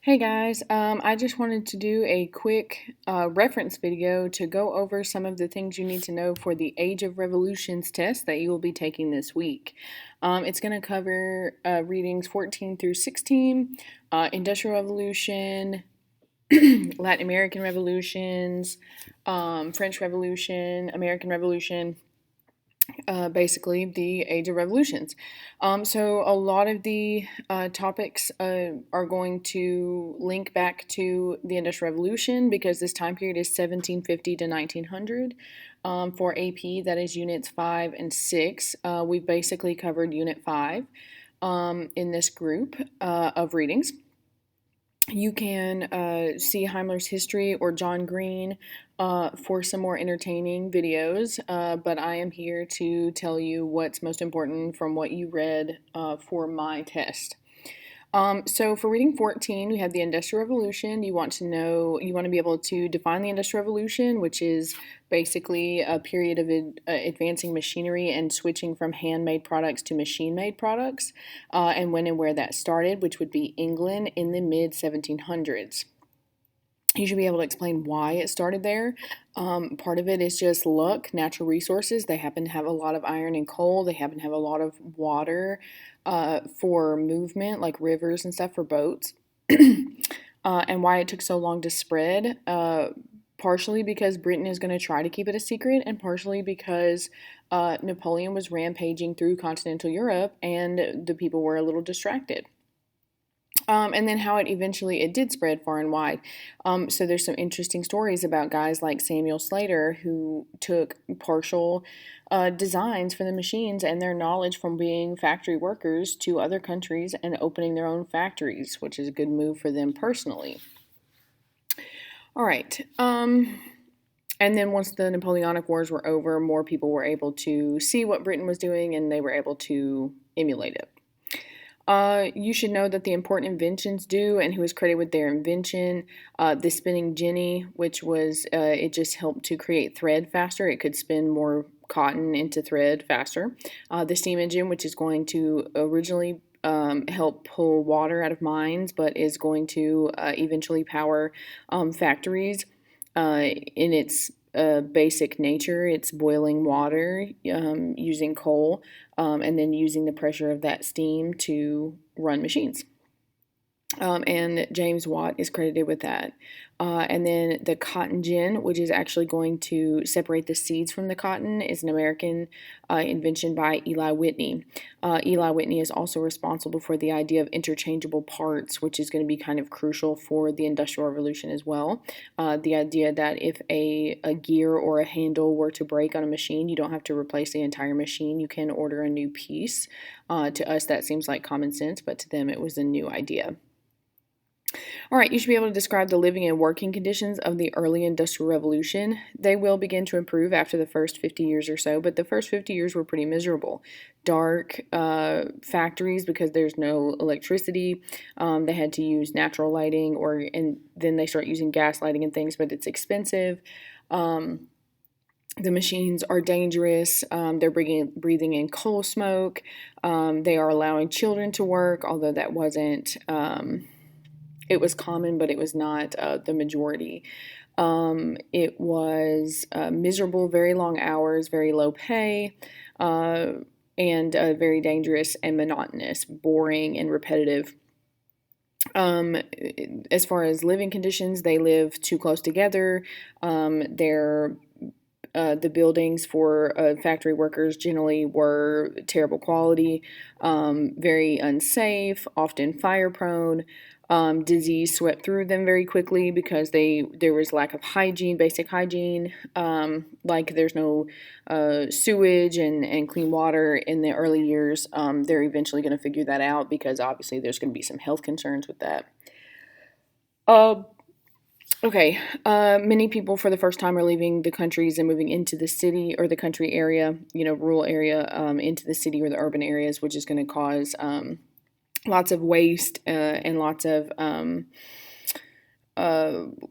Hey guys, I just wanted to do a quick reference video to go over some of the things you need to know for the Age of Revolutions test that you will be taking this week. It's going to cover readings 14 through 16, Industrial Revolution, Latin American Revolutions, French Revolution, American Revolution, basically the Age of Revolutions. So a lot of the topics are going to link back to the Industrial Revolution because this time period is 1750 to 1900. For AP, that is units 5 and 6. We've basically covered unit 5 in this group of readings. You can see Heimler's History or John Green for some more entertaining videos, but I am here to tell you what's most important from what you read for my test. So for reading 14, we have the Industrial Revolution. You want to be able to define the Industrial Revolution, which is basically a period of advancing machinery and switching from handmade products to machine-made products, and when and where that started, which would be England in the mid-1700s. You should be able to explain why it started there. Part of it is just luck, natural resources. They happen to have a lot of iron and coal. They happen to have a lot of water for movement, like rivers and stuff for boats. And why it took so long to spread. Partially because Britain is going to try to keep it a secret, and partially because Napoleon was rampaging through continental Europe and the people were a little distracted. And then how it did spread far and wide. So there's some interesting stories about guys like Samuel Slater who took partial designs for the machines and their knowledge from being factory workers to other countries and opening their own factories, which is a good move for them personally. All right. And then once the Napoleonic Wars were over, more people were able to see what Britain was doing and they were able to emulate it. You should know that the important inventions do and who is credited with their invention. The spinning jenny, which was, it just helped to create thread faster. It could spin more cotton into thread faster. The steam engine, which is going to originally help pull water out of mines, but is going to eventually power factories in its basic nature. It's boiling water using coal and then using the pressure of that steam to run machines. And James Watt is credited with that. And then the cotton gin, which is actually going to separate the seeds from the cotton, is an American invention by Eli Whitney. Eli Whitney is also responsible for the idea of interchangeable parts, which is going to be kind of crucial for the Industrial Revolution as well. The idea that if a gear or a handle were to break on a machine, you don't have to replace the entire machine. You can order a new piece. To us, that seems like common sense, but to them, it was a new idea. All right, you should be able to describe the living and working conditions of the early Industrial Revolution. They will begin to improve after the first 50 years or so, but the first 50 years were pretty miserable. Dark factories because there's no electricity. They had to use natural lighting, and then they start using gas lighting and things, but it's expensive. The machines are dangerous. They're breathing in coal smoke. They are allowing children to work, although that wasn't... it was common, but it was not the majority. It was miserable, very long hours, very low pay, and very dangerous and monotonous, boring and repetitive. As far as living conditions, they live too close together. The buildings for factory workers generally were terrible quality, very unsafe, often fire prone. Disease swept through them very quickly because there was lack of hygiene, basic hygiene, like there's no sewage and clean water in the early years. They're eventually going to figure that out because obviously there's going to be some health concerns with that. Okay, many people for the first time are leaving the countries and moving into the city or the country area, rural area, into the city or the urban areas, which is going to cause lots of waste and lots of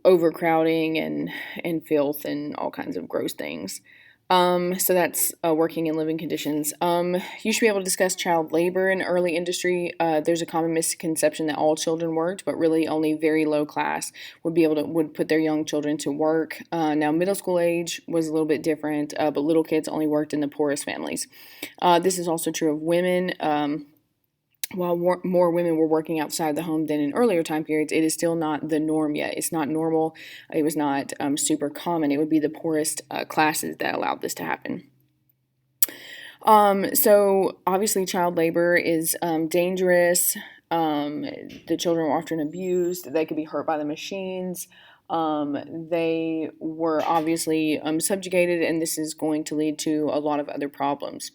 overcrowding and filth and all kinds of gross things. So that's working and living conditions. You should be able to discuss child labor in early industry. There's a common misconception that all children worked, but really only very low class would put their young children to work. Now middle school age was a little bit different, but little kids only worked in the poorest families. This is also true of women. While more women were working outside the home than in earlier time periods, it is still not the norm yet. It's not normal. It was not super common. It would be the poorest classes that allowed this to happen. So obviously, child labor is dangerous. The children were often abused. They could be hurt by the machines. They were obviously subjugated, and this is going to lead to a lot of other problems.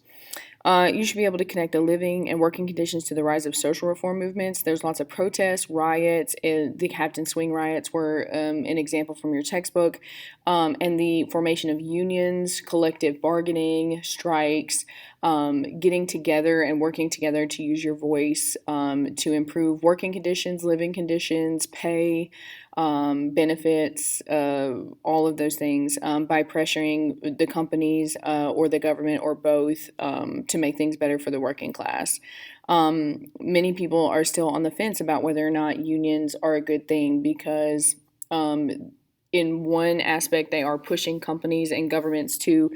You should be able to connect the living and working conditions to the rise of social reform movements. There's lots of protests, riots. The Captain Swing riots were an example from your textbook, and the formation of unions, collective bargaining, strikes, getting together and working together to use your voice to improve working conditions, living conditions, pay, benefits, all of those things by pressuring the companies or the government or both to make things better for the working class. Many people are still on the fence about whether or not unions are a good thing because in one aspect they are pushing companies and governments to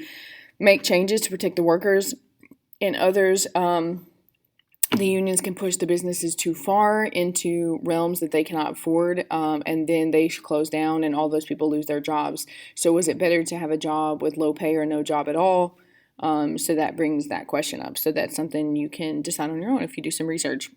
make changes to protect the workers. In others, the unions can push the businesses too far into realms that they cannot afford, and then they close down and all those people lose their jobs. So is it better to have a job with low pay or no job at all? So that brings that question up. So that's something you can decide on your own if you do some research.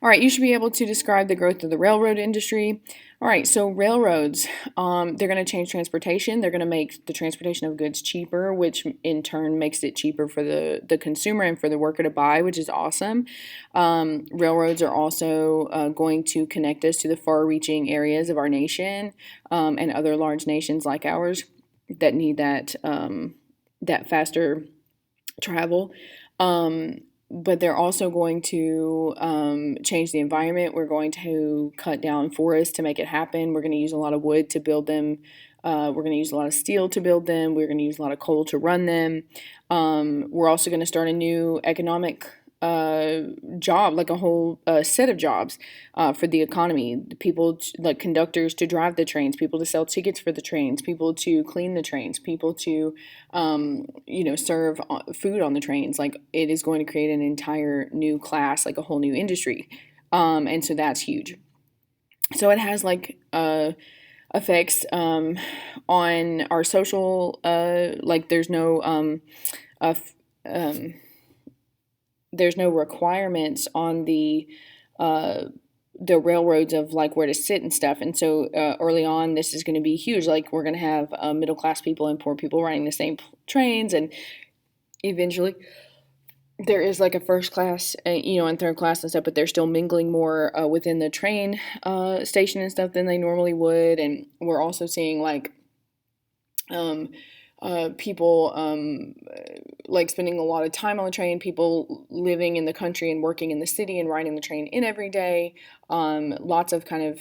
All right, you should be able to describe the growth of the railroad industry. All right, so railroads, they're going to change transportation. They're going to make the transportation of goods cheaper, which in turn makes it cheaper for the consumer and for the worker to buy, which is awesome. Railroads are also going to connect us to the far-reaching areas of our nation and other large nations like ours that need that faster travel. But they're also going to change the environment. We're going to cut down forests to make it happen. We're going to use a lot of wood to build them. We're going to use a lot of steel to build them. We're going to use a lot of coal to run them. We're also going to start a new economic job, like a whole set of jobs for the economy. People like conductors to drive the trains, people to sell tickets for the trains, people to clean the trains, people to serve food on the trains. Like it is going to create an entire new class, like a whole new industry, and so that's huge. So it has like effects on our social. Like there's no requirements on the railroads of like where to sit and stuff. And so early on, this is going to be huge. Like we're going to have middle class people and poor people riding the same trains, and eventually there is like a first class, and third class and stuff, but they're still mingling more within the train station and stuff than they normally would. And we're also seeing like people like spending a lot of time on the train, people living in the country and working in the city and riding the train in every day. Lots of kind of,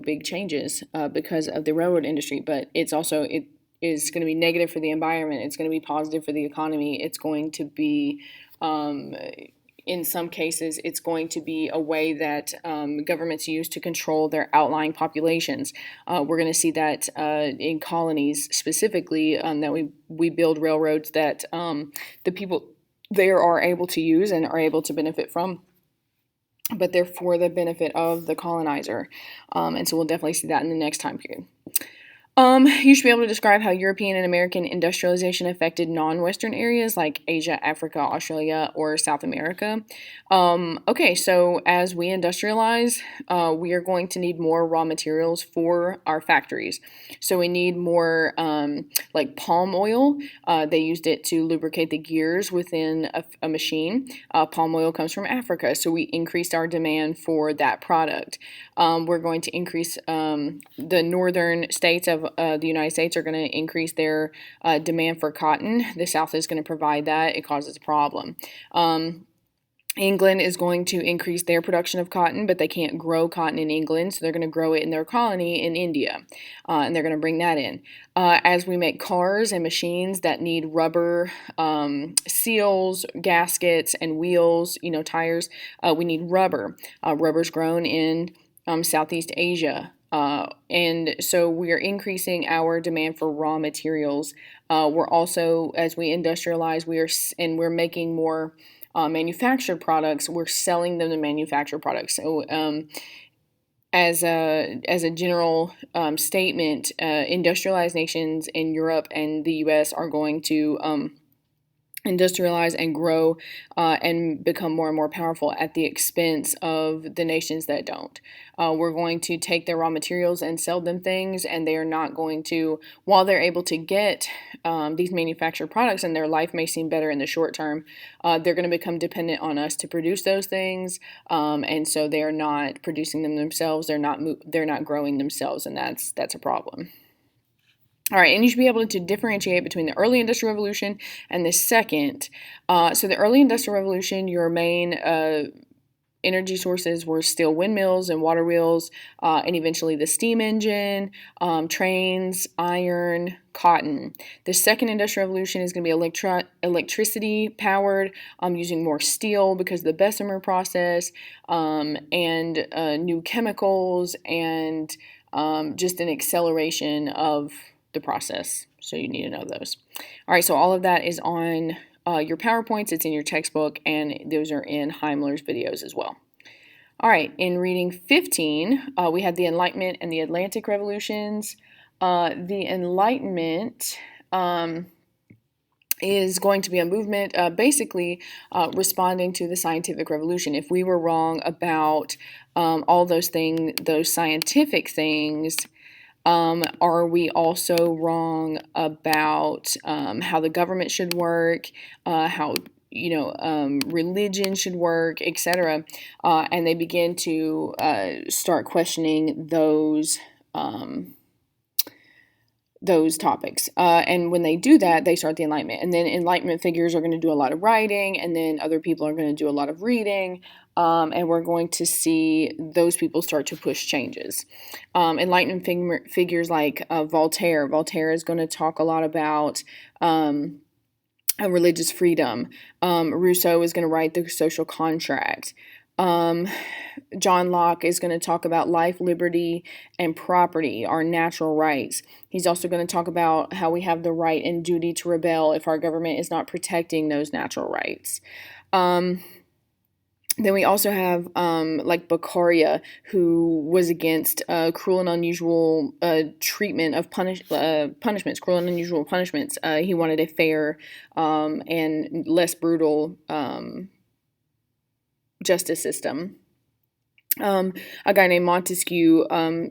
big changes because of the railroad industry, but it is going to be negative for the environment. It's going to be positive for the economy. It's going to be, in some cases, it's going to be a way that governments use to control their outlying populations. We're going to see that in colonies specifically, that we build railroads that the people there are able to use and are able to benefit from, but they're for the benefit of the colonizer. And so we'll definitely see that in the next time period. You should be able to describe how European and American industrialization affected non-Western areas like Asia, Africa, Australia, or South America. Okay, so as we industrialize, we are going to need more raw materials for our factories. So we need more like palm oil. They used it to lubricate the gears within a machine. Palm oil comes from Africa, so we increased our demand for that product. We're going to increase the northern states of the United States are going to increase their demand for cotton. The South is going to provide that. It causes a problem. England is going to increase their production of cotton, but they can't grow cotton in England, so they're going to grow it in their colony in India, and they're going to bring that in. As we make cars and machines that need rubber seals, gaskets, and wheels, tires, we need rubber. Rubber's grown in Southeast Asia. And so we are increasing our demand for raw materials. We're also, as we industrialize, we're making more manufactured products. We're selling them to manufactured products. So, as a general statement, industrialized nations in Europe and the U.S. are going to industrialize and grow and become more and more powerful at the expense of the nations that don't. We're going to take their raw materials and sell them things, and they are not going to, while they're able to get these manufactured products and their life may seem better in the short term, they're going to become dependent on us to produce those things, and so they are not producing them themselves. They're not growing themselves, and that's a problem. All right, and you should be able to differentiate between the early Industrial Revolution and the second. So the early Industrial Revolution, your main energy sources were still windmills and water wheels, and eventually the steam engine, trains, iron, cotton. The second Industrial Revolution is going to be electricity powered, using more steel because of the Bessemer process, and new chemicals, and just an acceleration of the process. So you need to know those. All right, so all of that is on your PowerPoints. It's in your textbook, and those are in Heimler's videos as well. All right, in reading 15, we had the Enlightenment and the Atlantic Revolutions. The Enlightenment is going to be a movement basically responding to the scientific revolution. If we were wrong about all those scientific things, are we also wrong about how the government should work, how religion should work, etc.? And they begin to start questioning those topics. And when they do that, they start the Enlightenment. And then Enlightenment figures are going to do a lot of writing, and then other people are going to do a lot of reading, and we're going to see those people start to push changes. Enlightenment figures like Voltaire. Voltaire is going to talk a lot about religious freedom. Rousseau is going to write the social contract. John Locke is going to talk about life, liberty, and property, our natural rights. He's also going to talk about how we have the right and duty to rebel if our government is not protecting those natural rights. Then we also have like Beccaria, who was against cruel and unusual treatment of punishments, cruel and unusual punishments. He wanted a fair and less brutal justice system. A guy named Montesquieu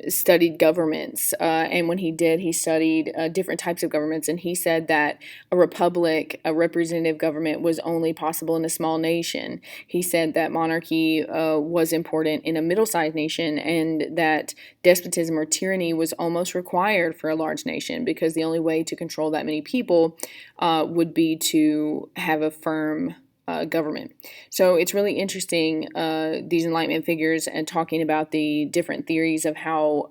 studied governments, and when he did, he studied different types of governments, and he said that a republic, a representative government, was only possible in a small nation. He said that monarchy was important in a middle-sized nation, and that despotism or tyranny was almost required for a large nation, because the only way to control that many people would be to have a firm government. So it's really interesting, these Enlightenment figures, and talking about the different theories of how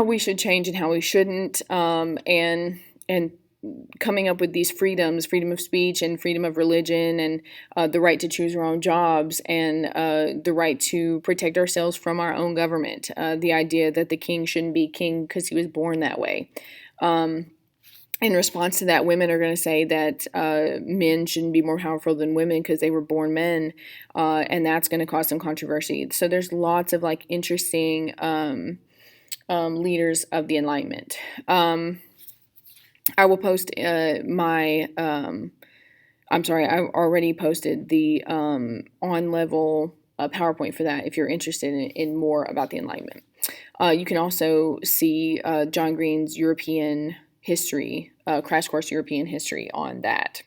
we should change and how we shouldn't, and coming up with these freedoms, freedom of speech and freedom of religion, and the right to choose our own jobs, and the right to protect ourselves from our own government. The idea that the king shouldn't be king because he was born that way. In response to that, women are going to say that men shouldn't be more powerful than women because they were born men, and that's going to cause some controversy. So there's lots of like interesting leaders of the Enlightenment. I will post I already posted the on-level PowerPoint for that if you're interested in more about the Enlightenment. You can also see John Green's European history, Crash Course European History on that.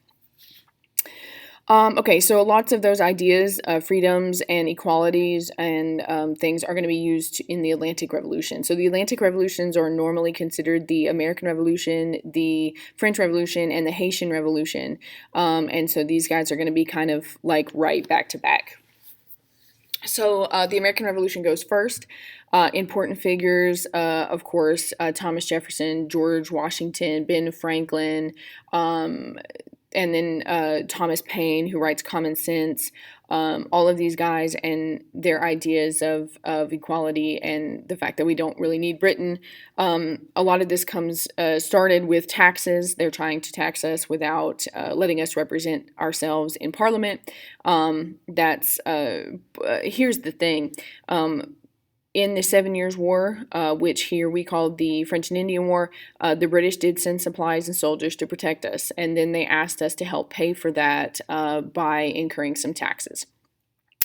Okay, so lots of those ideas, freedoms and equalities and things are going to be used in the Atlantic Revolution. So the Atlantic Revolutions are normally considered the American Revolution, the French Revolution, and the Haitian Revolution. And so these guys are going to be kind of like right back to back. So the American Revolution goes first. Important figures, of course, Thomas Jefferson, George Washington, Ben Franklin, and then Thomas Paine, who writes Common Sense. All of these guys and their ideas of equality and the fact that we don't really need Britain. A lot of this started with taxes. They're trying to tax us without letting us represent ourselves in Parliament. Here's the thing. In the 7 Years' War, which here we call the French and Indian War, the British did send supplies and soldiers to protect us, and then they asked us to help pay for that by incurring some taxes.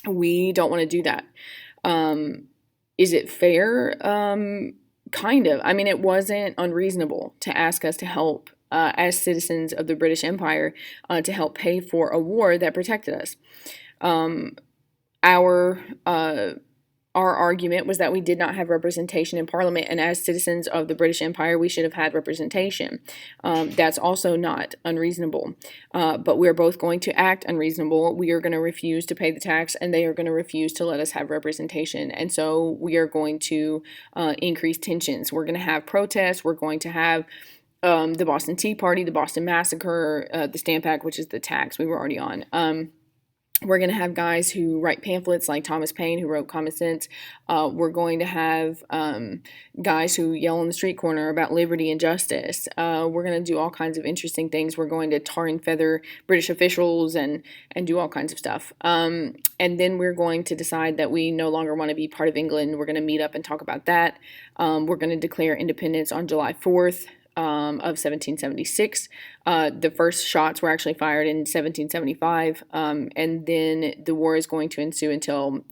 We don't want to do that. Is it fair? Kind of. I mean, it wasn't unreasonable to ask us to help as citizens of the British Empire to help pay for a war that protected us. Our argument was that we did not have representation in Parliament, and as citizens of the British Empire, we should have had representation. That's also not unreasonable. But we're both going to act unreasonable. We are going to refuse to pay the tax, and they are going to refuse to let us have representation. And so we are going to increase tensions. We're going to have protests. We're going to have the Boston Tea Party, the Boston Massacre, the Stamp Act, which is the tax we were already on. We're going to have guys who write pamphlets like Thomas Paine, who wrote Common Sense. We're going to have guys who yell on the street corner about liberty and justice. We're going to do all kinds of interesting things. We're going to tar and feather British officials and do all kinds of stuff. And then we're going to decide that we no longer want to be part of England. We're going to meet up and talk about that. We're going to declare independence on July 4th. Of 1776. The first shots were actually fired in 1775, and then the war is going to ensue until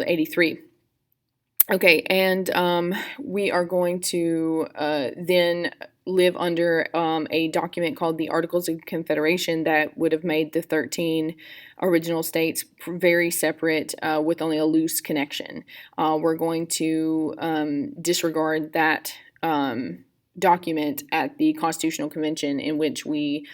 83. Okay, and we are going to then live under a document called the Articles of Confederation that would have made the 13 original states very separate with only a loose connection. We're going to disregard that document at the Constitutional Convention, in which we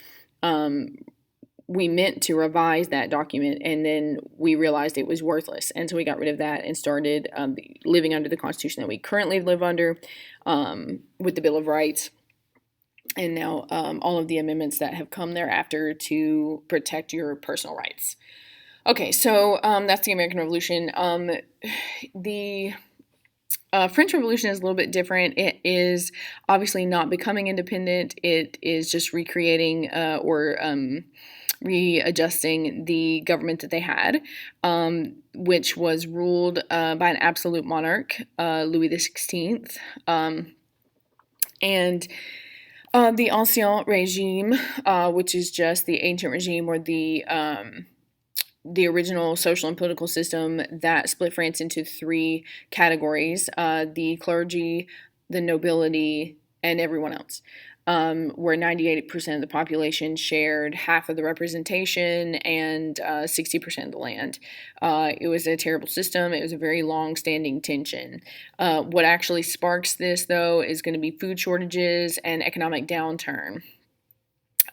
meant to revise that document, and then we realized it was worthless. And so we got rid of that and started living under the Constitution that we currently live under with the Bill of Rights. And now all of the amendments that have come thereafter to protect your personal rights. Okay, so that's the American Revolution. The French Revolution is a little bit different. It is obviously not becoming independent. It is just recreating or readjusting the government that they had, which was ruled by an absolute monarch, Louis XVI. And the Ancien Regime, which is just the ancient regime or the original social and political system that split France into three categories, the clergy, the nobility, and everyone else, where 98% of the population shared half of the representation and 60% of the land. It was a terrible system. It was a very long-standing tension. What actually sparks this, though, is going to be food shortages and economic downturn.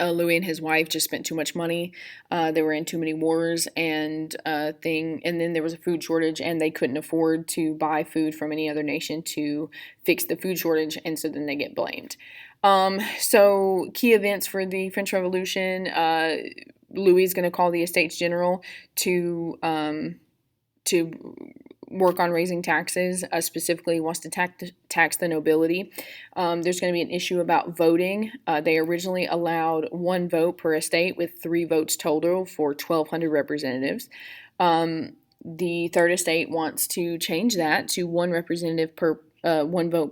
Louis and his wife just spent too much money. They were in too many wars and then there was a food shortage, and they couldn't afford to buy food from any other nation to fix the food shortage, and so then they get blamed. So key events for the French Revolution: Louis is going to call the Estates General to work on raising taxes. Specifically, wants to tax the nobility. There's going to be an issue about voting. They originally allowed one vote per estate, with 3 votes total for 1,200 representatives. The Third Estate wants to change that to one vote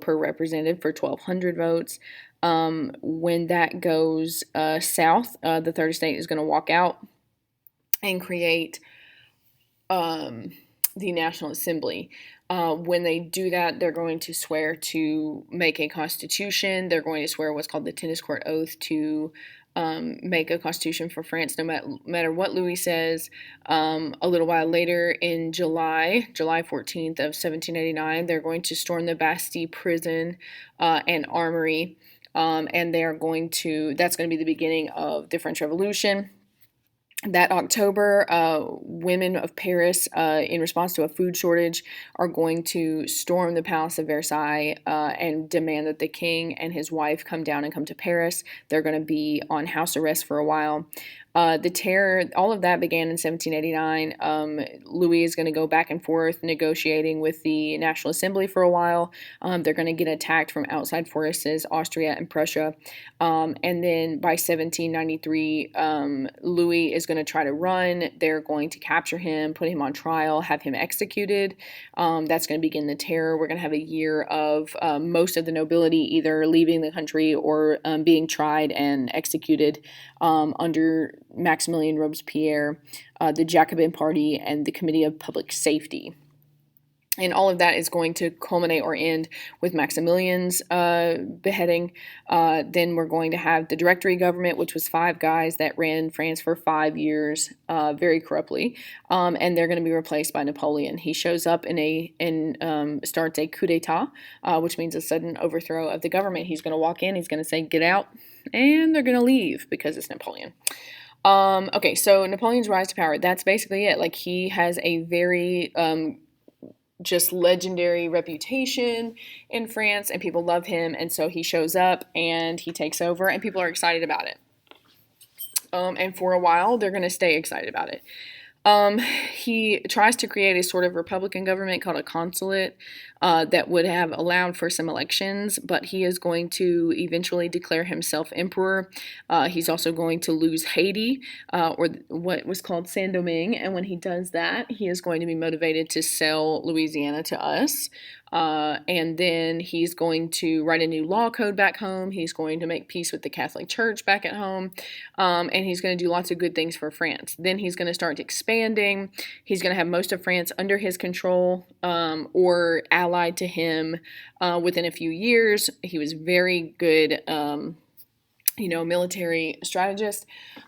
per representative for 1,200 votes. When that goes south, the Third Estate is going to walk out and create the National Assembly. When they do that, they're going to swear to make a constitution. They're going to swear what's called the Tennis Court Oath to make a constitution for France, no matter what Louis says. A little while later, in July 14th of 1789, they're going to storm the Bastille prison and armory, and that's going to be the beginning of the French Revolution. That October, women of Paris, in response to a food shortage, are going to storm the Palace of Versailles and demand that the king and his wife come to Paris. They're going to be on house arrest for a while. The terror, all of that began in 1789. Louis is going to go back and forth negotiating with the National Assembly for a while. They're going to get attacked from outside forces, Austria and Prussia. And then by 1793, Louis is going to try to run. They're going to capture him, put him on trial, have him executed. That's going to begin the terror. We're going to have a year of most of the nobility either leaving the country or being tried and executed under Maximilien Robespierre, the Jacobin Party, and the Committee of Public Safety. And all of that is going to culminate or end with Maximilian's beheading. Then we're going to have the Directory government, which was 5 guys that ran France for 5 years very corruptly. And they're going to be replaced by Napoleon. He shows up and starts a coup d'etat, which means a sudden overthrow of the government. He's going to walk in, he's going to say, "Get out," and they're going to leave because it's Napoleon. Okay, so Napoleon's rise to power, that's basically it. Like, he has a very just legendary reputation in France, and people love him, and so he shows up and he takes over, and people are excited about it. And for a while, they're going to stay excited about it. He tries to create a sort of republican government called a consulate that would have allowed for some elections, but he is going to eventually declare himself emperor. He's also going to lose Haiti, or what was called Saint-Domingue, and when he does that, he is going to be motivated to sell Louisiana to us. And then he's going to write a new law code back home. He's going to make peace with the Catholic Church back at home. And he's going to do lots of good things for France. Then he's going to start expanding. He's going to have most of France under his control or allied to him within a few years. He was very good military strategist.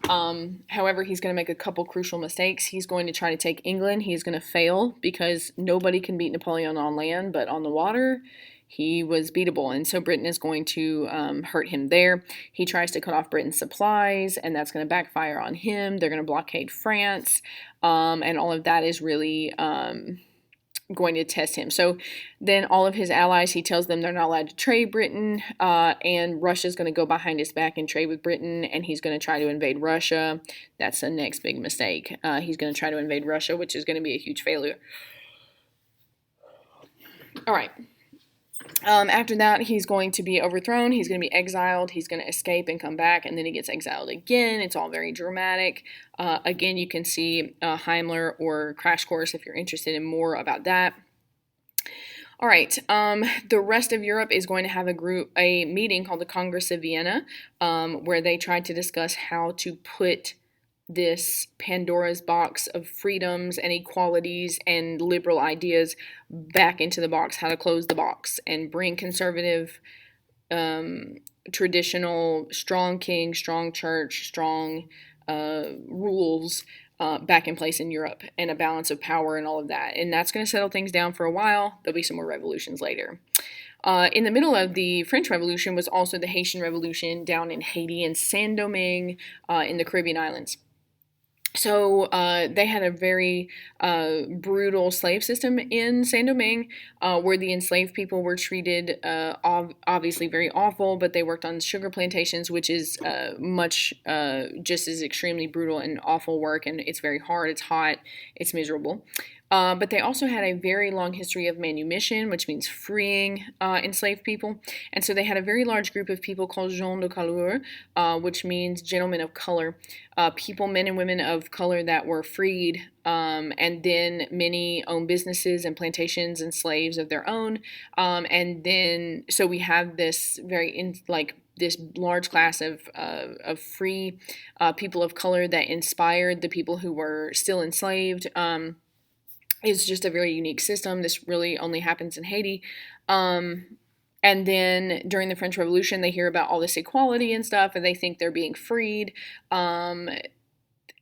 However, he's going to make a couple crucial mistakes. He's going to try to take England. He's going to fail because nobody can beat Napoleon on land, but on the water, he was beatable. And so Britain is going to hurt him there. He tries to cut off Britain's supplies, and that's going to backfire on him. They're going to blockade France, and all of that is really going to test him. So then all of his allies, he tells them they're not allowed to trade Britain, and Russia's going to go behind his back and trade with Britain, and he's going to try to invade Russia. That's the next big mistake. He's going to try to invade Russia, which is going to be a huge failure. All right. After that, he's going to be overthrown. He's going to be exiled. He's going to escape and come back, and then he gets exiled again. It's all very dramatic. Again, you can see Heimler or Crash Course if you're interested in more about that. All right, the rest of Europe is going to have a meeting called the Congress of Vienna, where they tried to discuss how to put this Pandora's box of freedoms and equalities and liberal ideas back into the box, how to close the box and bring conservative, traditional, strong king, strong church, strong rules back in place in Europe, and a balance of power and all of that. And that's going to settle things down for a while. There'll be some more revolutions later. In the middle of the French Revolution was also the Haitian Revolution down in Haiti and Saint-Domingue in the Caribbean islands. So they had a very brutal slave system in Saint-Domingue, where the enslaved people were treated obviously very awful, but they worked on sugar plantations, which is much just as extremely brutal and awful work, and it's very hard, it's hot, it's miserable. But they also had a very long history of manumission, which means freeing enslaved people. And so they had a very large group of people called gens de couleur, which means gentlemen of color, people, men and women of color that were freed. And then many owned businesses and plantations and slaves of their own. And then, so we have this this large class of free people of color that inspired the people who were still enslaved. It's just a very unique system. This really only happens in Haiti. And then during the French Revolution, they hear about all this equality and stuff, and they think they're being freed.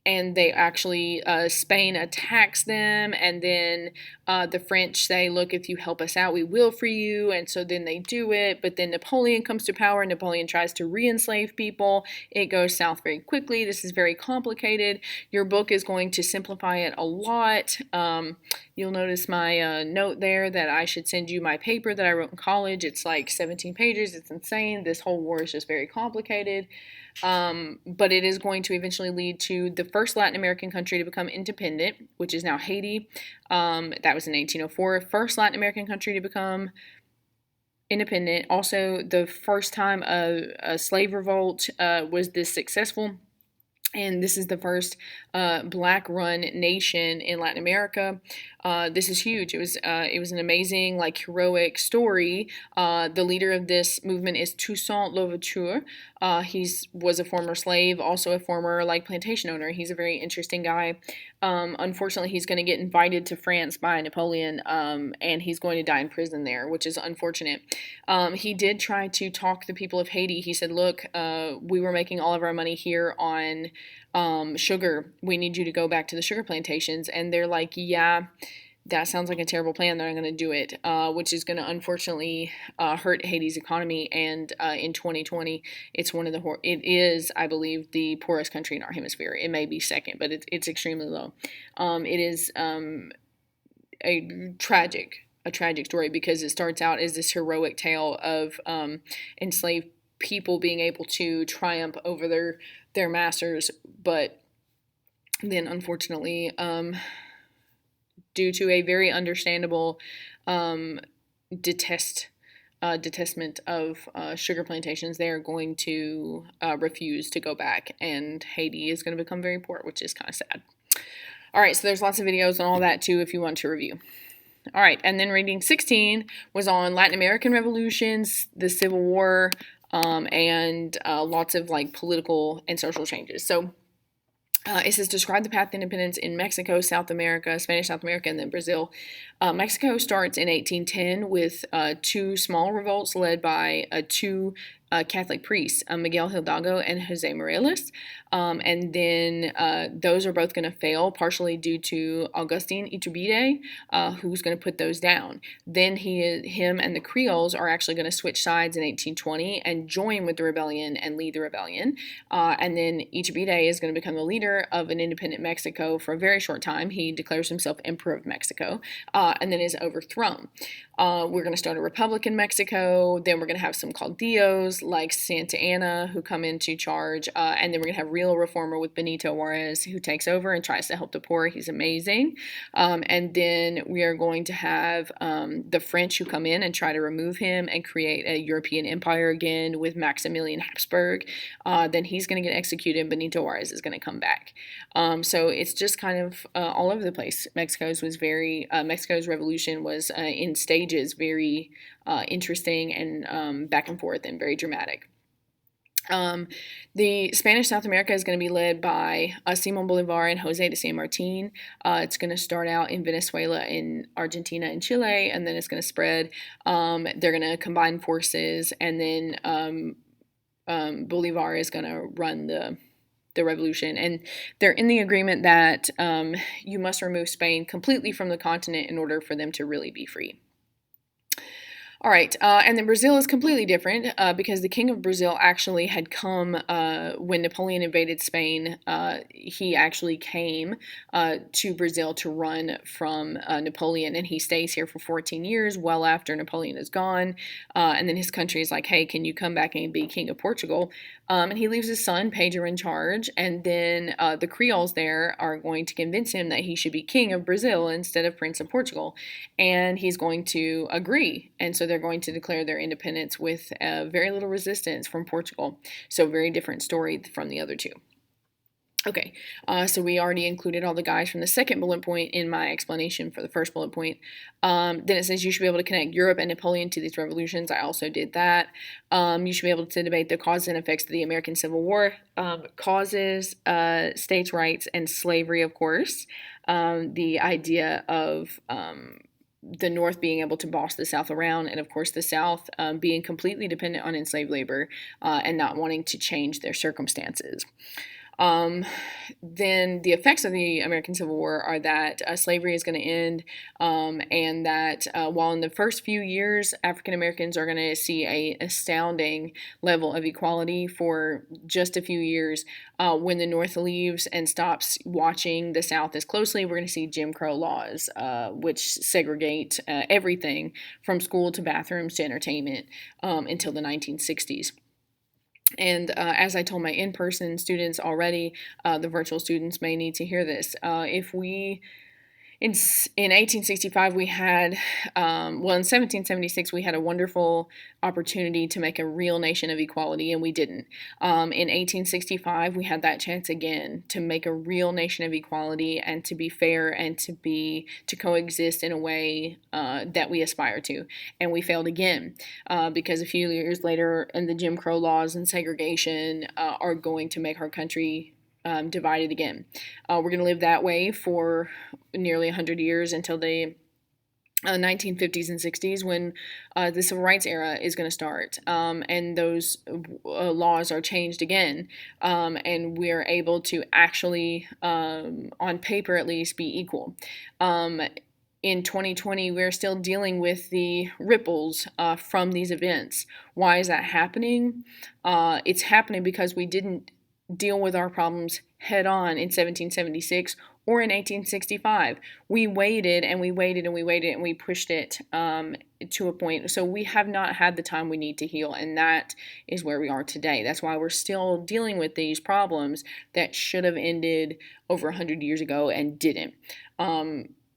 And they actually, Spain attacks them, and then the French say, look, if you help us out, we will free you. And so then they do it, but then Napoleon comes to power. Napoleon tries to re-enslave people. It goes south very quickly. This is very complicated. Your book is going to simplify it a lot. You'll notice my note there that I should send you my paper that I wrote in college. It's like 17 pages. It's insane. This whole war is just very complicated. But it is going to eventually lead to the first Latin American country to become independent, which is now Haiti. That was in 1804. First Latin American country to become independent. Also, the first time a slave revolt was this successful. And this is the first black-run nation in Latin America. This is huge. It was an amazing, like, heroic story. The leader of this movement is Toussaint Louverture. He was a former slave, also a former, like, plantation owner. He's a very interesting guy. Unfortunately, he's going to get invited to France by Napoleon, and he's going to die in prison there, which is unfortunate. He did try to talk the people of Haiti. He said, look, we were making all of our money here on sugar. We need you to go back to the sugar plantations. And they're like, yeah, that sounds like a terrible plan. They're not going to do it, which is going to unfortunately hurt Haiti's economy. And in 2020, it's it is, I believe, the poorest country in our hemisphere. It may be second, but it's extremely low. It is a tragic story, because it starts out as this heroic tale of enslaved people being able to triumph over their masters, but then unfortunately, due to a very understandable detestment of sugar plantations, they are going to refuse to go back, and Haiti is going to become very poor, which is kind of sad. All right, so there's lots of videos on all that too if you want to review. All right, and then reading 16 was on Latin American revolutions, the Civil War, and lots of, like, political and social changes. So it says, describe the path to independence in Mexico, South America, Spanish South America, and then Brazil. Mexico starts in 1810 with two small revolts led by two Catholic priests, Miguel Hidalgo and Jose Morelos. And then those are both going to fail, partially due to Agustin Iturbide, who's going to put those down. Then him and the Creoles are actually going to switch sides in 1820 and join with the rebellion and lead the rebellion. And then Iturbide is going to become the leader of an independent Mexico for a very short time. He declares himself Emperor of Mexico, and then is overthrown. We're going to start a republic in Mexico. Then we're going to have some caudillos like Santa Anna who come into charge. And then we're going to have real reformer with Benito Juarez, who takes over and tries to help the poor. He's amazing. And then we are going to have the French who come in and try to remove him and create a European empire again with Maximilian Habsburg. Then he's going to get executed, and Benito Juarez is going to come back. So it's just kind of all over the place. Mexico's revolution was in stages, very interesting and back and forth and very dramatic. The Spanish South America is going to be led by Simon Bolivar and Jose de San Martin. It's going to start out in Venezuela, in Argentina, and Chile, and then it's going to spread. They're going to combine forces, and then Bolivar is going to run the revolution. And they're in the agreement that you must remove Spain completely from the continent in order for them to really be free. All right, and then Brazil is completely different because the king of Brazil actually had come when Napoleon invaded Spain. He actually came to Brazil to run from Napoleon, and he stays here for 14 years, well after Napoleon is gone. And then his country is like, hey, can you come back and be king of Portugal? And he leaves his son, Pedro, in charge, and then the Creoles there are going to convince him that he should be king of Brazil instead of prince of Portugal, and he's going to agree, and so they're going to declare their independence with very little resistance from Portugal. So very different story from the other two. Okay, so we already included all the guys from the second bullet point in my explanation for the first bullet point. Then it says you should be able to connect Europe and Napoleon to these revolutions. I also did that. You should be able to debate the causes and effects of the American Civil War. Causes, states' rights, and slavery, of course. The idea of the North being able to boss the South around, and of course the South being completely dependent on enslaved labor and not wanting to change their circumstances. Um, then the effects of the American Civil War are that slavery is going to end, and that while in the first few years African Americans are going to see a astounding level of equality for just a few years, when the North leaves and stops watching the South as closely, we're going to see Jim Crow laws, which segregate everything from school to bathrooms to entertainment until the 1960s. And as I told my in-person students already, the virtual students may need to hear this. If we in 1865 we had in 1776 we had a wonderful opportunity to make a real nation of equality, and we didn't. In 1865 we had that chance again to make a real nation of equality and to be fair and to coexist in a way that we aspire to, and we failed again because a few years later, and the Jim Crow laws and segregation are going to make our country divided again. We're going to live that way for nearly 100 years until the 1950s and 60s, when the civil rights era is going to start, and those laws are changed again, and we're able to actually, on paper at least, be equal. In 2020, we're still dealing with the ripples from these events. Why is that happening? It's happening because we didn't deal with our problems head on in 1776 or in 1865. We waited and we waited and we waited and we pushed it to a point. So we have not had the time we need to heal, and that is where we are today. That's why we're still dealing with these problems that should have ended over 100 years ago and didn't.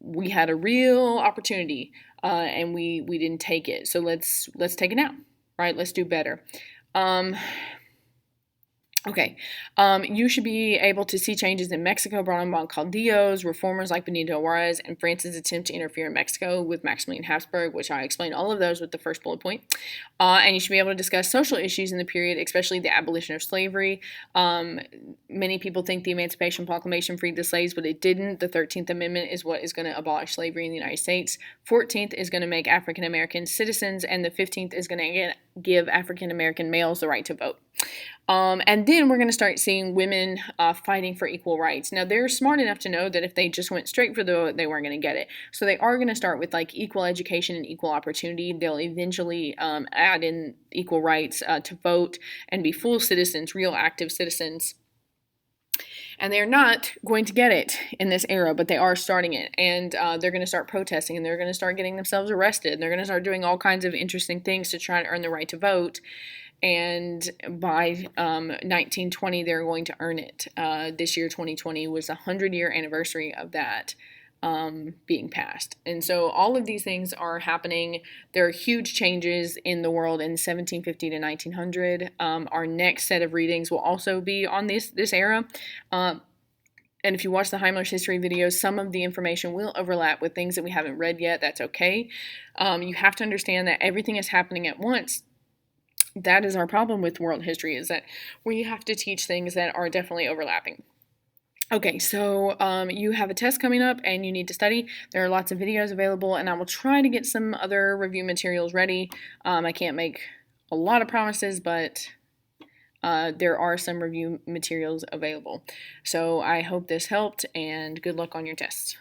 We had a real opportunity and we didn't take it. So let's take it now, right? Let's do better. Okay, you should be able to see changes in Mexico brought on by Caudillos, reformers like Benito Juarez, and France's attempt to interfere in Mexico with Maximilian Habsburg, which I explained all of those with the first bullet point. And you should be able to discuss social issues in the period, especially the abolition of slavery. Many people think the Emancipation Proclamation freed the slaves, but it didn't. The 13th Amendment is what is going to abolish slavery in the United States. 14th is going to make African Americans citizens, and the 15th is going to give African American males the right to vote. And then we're going to start seeing women fighting for equal rights. Now, they're smart enough to know that if they just went straight for the vote, they weren't going to get it. So they are going to start with like equal education and equal opportunity. They'll eventually add in equal rights to vote and be full citizens, real active citizens. And they're not going to get it in this era, but they are starting it. And they're going to start protesting, and they're going to start getting themselves arrested. And they're going to start doing all kinds of interesting things to try to earn the right to vote. And by 1920, they're going to earn it. This year, 2020, was the 100-year anniversary of that being passed. And so all of these things are happening. There are huge changes in the world in 1750 to 1900. Our next set of readings will also be on this era. And if you watch the Heimler's history videos, some of the information will overlap with things that we haven't read yet. That's okay. You have to understand that everything is happening at once. That is our problem with world history, is that we have to teach things that are definitely overlapping. Okay, so you have a test coming up and you need to study. There are lots of videos available, and I will try to get some other review materials ready. I can't make a lot of promises, but there are some review materials available. So I hope this helped, and good luck on your tests.